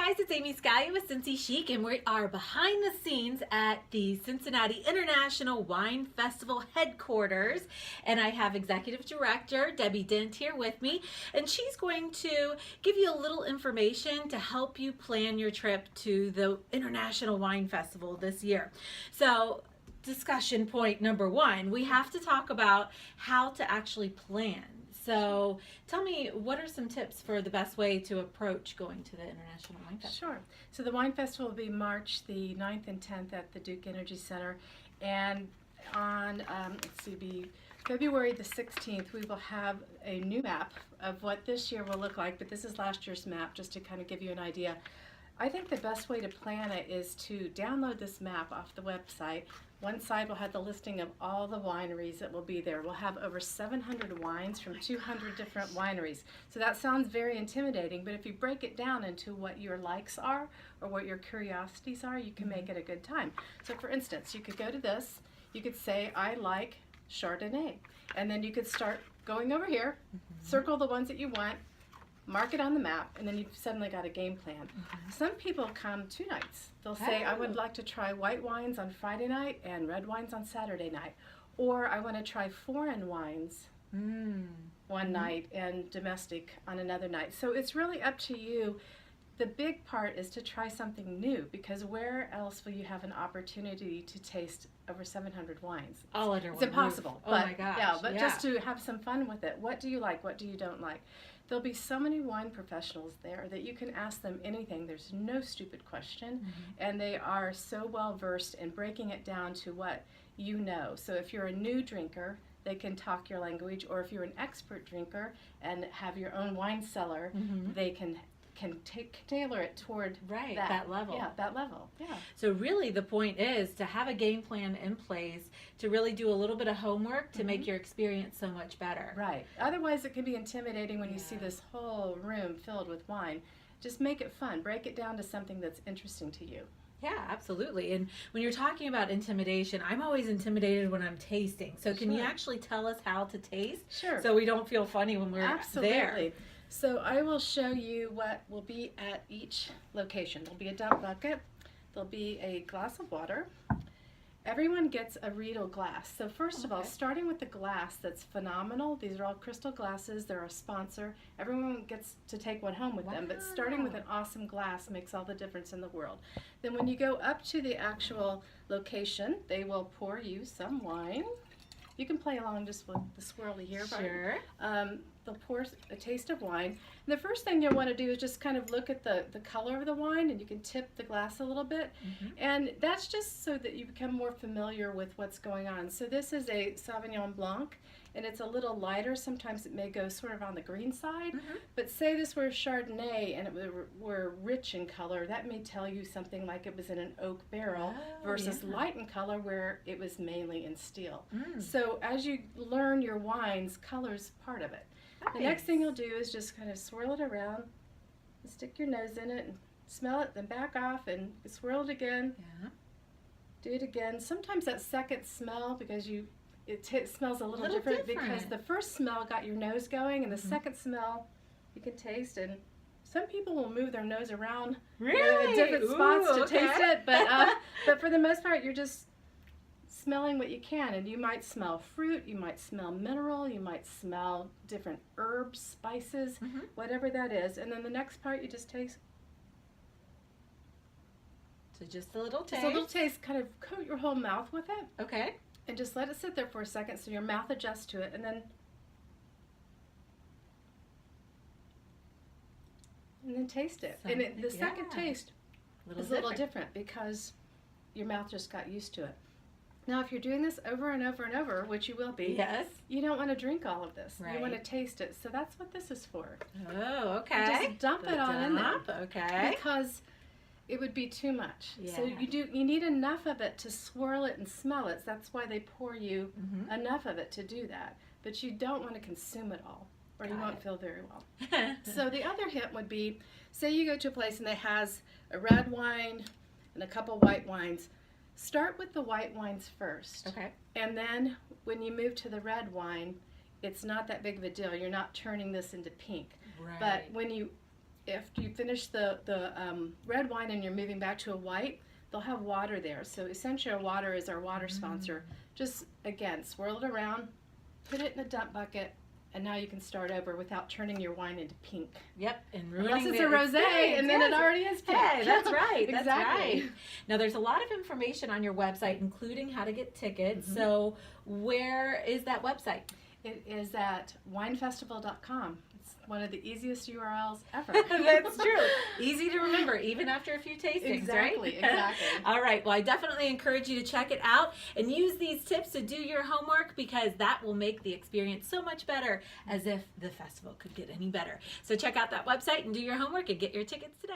guys, it's Amy Scalia with Cincy Chic, and we are behind the scenes at the Cincinnati International Wine Festival headquarters, and I have Executive Director Debbie Dent here with me, and she's going to give you a little information to help you plan your trip to the International Wine Festival this year. So, discussion point number one, we have to talk about how to actually plan. So tell me, what are some tips for the best way to approach going to the International Wine Festival? Sure. So the Wine Festival will be March the 9th and 10th at the Duke Energy Center. And on, February the 16th, we will have a new map of what this year will look like. But this is last year's map, just to kind of give you an idea. I think the best way to plan it is to download this map off the website. One side will have the listing of all the wineries that will be there. We'll have over 700 wines from 200 different wineries. So that sounds very intimidating, but if you break it down into what your likes are or what your curiosities are, you can make it a good time. So for instance, you could go to this, you could say, I like Chardonnay. And then you could start going over here, circle the ones that you want, mark it on the map, and then you've suddenly got a game plan. Some people come 2 nights. They'll say, I would like to try white wines on Friday night and red wines on Saturday night. Or I want to try foreign wines one night and domestic on another night. So it's really up to you. The big part is to try something new, because where else will you have an opportunity to taste over 700 wines? All under one It's impossible. roof. Oh my gosh. Yeah, but just to have some fun with it. What do you like? What do you don't like? There'll be so many wine professionals there that you can ask them anything. There's no stupid question, and they are so well versed in breaking it down to what you know. So if you're a new drinker, they can talk your language, or if you're an expert drinker and have your own wine cellar, they can tailor it toward that level. Yeah, that level. Yeah. So really the point is to have a game plan in place, to really do a little bit of homework to make your experience so much better. Right. Otherwise it can be intimidating when you see this whole room filled with wine. Just make it fun. Break it down to something that's interesting to you. Yeah, absolutely. And when you're talking about intimidation, I'm always intimidated when I'm tasting. So can you actually tell us how to taste? Sure. So we don't feel funny when we're there. So I will show you what will be at each location. There'll be a dump bucket. There'll be a glass of water. Everyone gets a Riedel glass. So first of all, starting with the glass that's phenomenal. These are all crystal glasses. They're a sponsor. Everyone gets to take one home with them. But starting with an awesome glass makes all the difference in the world. Then when you go up to the actual location, they will pour you some wine. You can play along just with the swirly here. Sure. They'll pour a taste of wine. And the first thing you'll want to do is just kind of look at the color of the wine, and you can tip the glass a little bit. And that's just so that you become more familiar with what's going on. So this is a Sauvignon Blanc, and it's a little lighter. Sometimes it may go sort of on the green side. But say this were a Chardonnay and it were rich in color, that may tell you something like it was in an oak barrel versus light in color where it was mainly in steel. So as you learn your wines, color's part of it. The next thing you'll do is just kind of swirl it around, and stick your nose in it and smell it, then back off and swirl it again. Do it again. Sometimes that second smell, because it smells a little different because the first smell got your nose going, and the second smell you can taste. And some people will move their nose around in different spots to taste it, but for the most part, you're just smelling what you can, and you might smell fruit, you might smell mineral, you might smell different herbs, spices, whatever that is. And then the next part you just taste. So just a little taste. Just a little taste, kind of coat your whole mouth with it. Okay. And just let it sit there for a second so your mouth adjusts to it, and then taste it. And the second taste is a little different because your mouth just got used to it. Now, if you're doing this over and over and over, which you will be, you don't want to drink all of this. You want to taste it. So that's what this is for. Oh, okay. You just dump it on in there. Okay. Because it would be too much. So you need enough of it to swirl it and smell it. That's why they pour you enough of it to do that. But you don't want to consume it all, or you won't feel very well. So the other hint would be, say you go to a place and it has a red wine and a couple white wines. Start with the white wines first. And then when you move to the red wine, it's not that big of a deal. You're not turning this into pink. But when you if you finish the red wine and you're moving back to a white, they'll have water there. So Essentia Water is our water sponsor. Just, again, swirl it around, put it in a dump bucket, and now you can start over without turning your wine into pink. Yep, and ruining Unless it's the a rosé, experience. and then Yes. it already is pink. Hey, that's right. That's Exactly. right. Now, there's a lot of information on your website, including how to get tickets. So, where is that website? It is at winefestival.com. It's one of the easiest URLs ever. That's true. Easy to remember, even after a few tastings, Exactly, right? exactly. All right. Well, I definitely encourage you to check it out and use these tips to do your homework, because that will make the experience so much better, as if the festival could get any better. So check out that website and do your homework and get your tickets today.